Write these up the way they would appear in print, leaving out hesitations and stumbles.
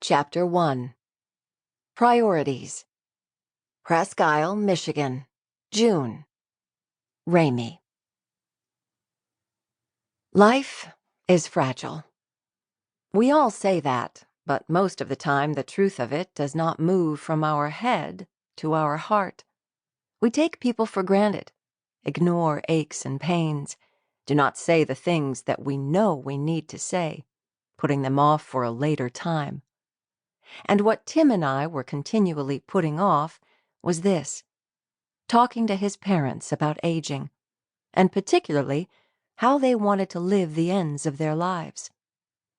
Chapter 1. Priorities. Presque Isle, Michigan, June. Ramie. Life is fragile. We all say that, but most of the time the truth of it does not move from our head to our heart. We take people for granted, ignore aches and pains, do not say the things that we know we need to say, putting them off for a later time. And what Tim and I were continually putting off was this: talking to his parents about aging, and particularly how they wanted to live the ends of their lives.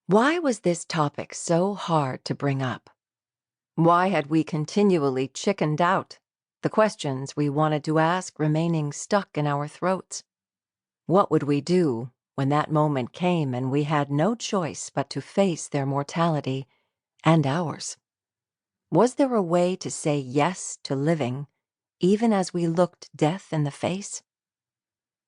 Why was this topic so hard to bring up? Why had we continually chickened out, the questions we wanted to ask remaining stuck in our throats? What would we do when that moment came and we had no choice but to face their mortality and ours? Was there a way to say yes to living, even as we looked death in the face?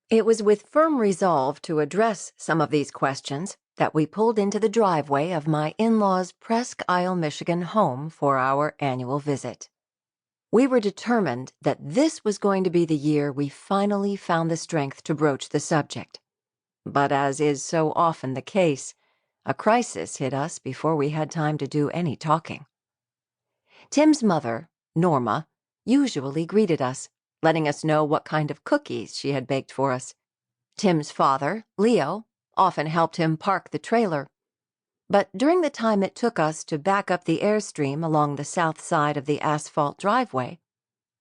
It was with firm resolve to address some of these questions that we pulled into the driveway of my in-laws' Presque Isle, Michigan home for our annual visit. We were determined that this was going to be the year we finally found the strength to broach the subject. But as is so often the case, a crisis hit us before we had time to do any talking. Tim's mother, Norma, usually greeted us, letting us know what kind of cookies she had baked for us. Tim's father, Leo, often helped him park the trailer. But during the time it took us to back up the airstream along the south side of the asphalt driveway,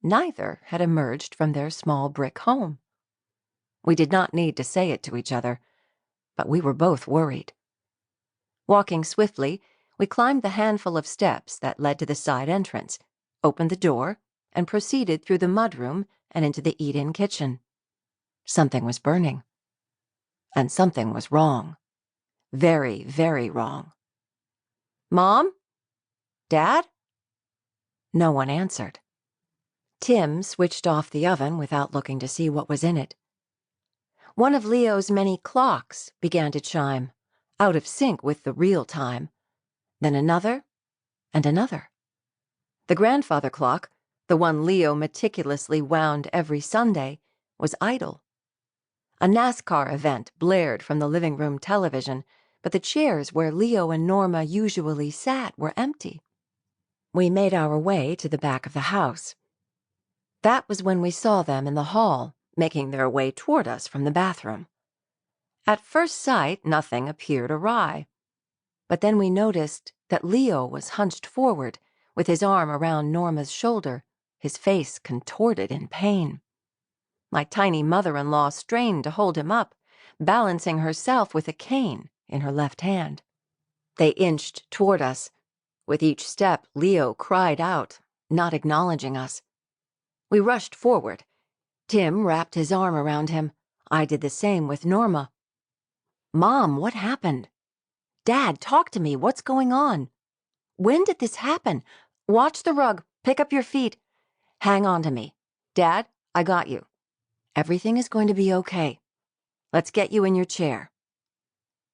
neither had emerged from their small brick home. We did not need to say it to each other, but we were both worried. Walking swiftly, we climbed the handful of steps that led to the side entrance, opened the door, and proceeded through the mudroom and into the eat-in kitchen. Something was burning. And something was wrong. Very, very wrong. "Mom? Dad?" No one answered. Tim switched off the oven without looking to see what was in it. One of Leo's many clocks began to chime, out of sync with the real time. Then another, and another. The grandfather clock, the one Leo meticulously wound every Sunday, was idle. A NASCAR event blared from the living room television, but the chairs where Leo and Norma usually sat were empty. We made our way to the back of the house. That was when we saw them in the hall, making their way toward us from the bathroom. At first sight, nothing appeared awry. But then we noticed that Leo was hunched forward, with his arm around Norma's shoulder, his face contorted in pain. My tiny mother-in-law strained to hold him up, balancing herself with a cane in her left hand. They inched toward us. With each step, Leo cried out, not acknowledging us. We rushed forward. Tim wrapped his arm around him. I did the same with Norma. "Mom, what happened? Dad, talk to me. What's going on? When did this happen? Watch the rug. Pick up your feet. Hang on to me. Dad, I got you. Everything is going to be okay. Let's get you in your chair."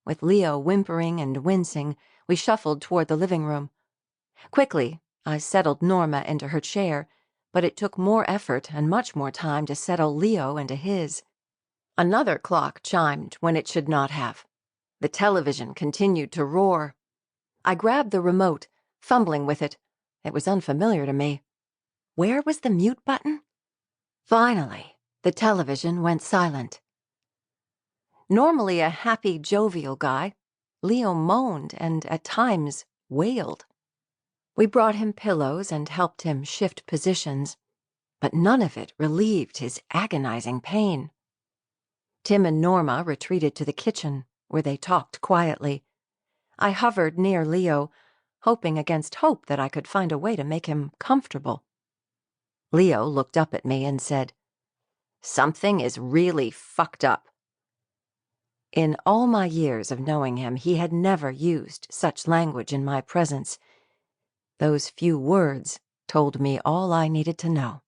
With Leo whimpering and wincing, we shuffled toward the living room. Quickly, I settled Norma into her chair, but it took more effort and much more time to settle Leo into his. Another clock chimed when it should not have. The television continued to roar. I grabbed the remote, fumbling with it. It was unfamiliar to me. Where was the mute button? Finally, the television went silent. Normally a happy, jovial guy, Leo moaned and, at times, wailed. We brought him pillows and helped him shift positions, but none of it relieved his agonizing pain. Tim and Norma retreated to the kitchen, where they talked quietly. I hovered near Leo, hoping against hope that I could find a way to make him comfortable. Leo looked up at me and said, "Something is really fucked up." In all my years of knowing him, he had never used such language in my presence. Those few words told me all I needed to know.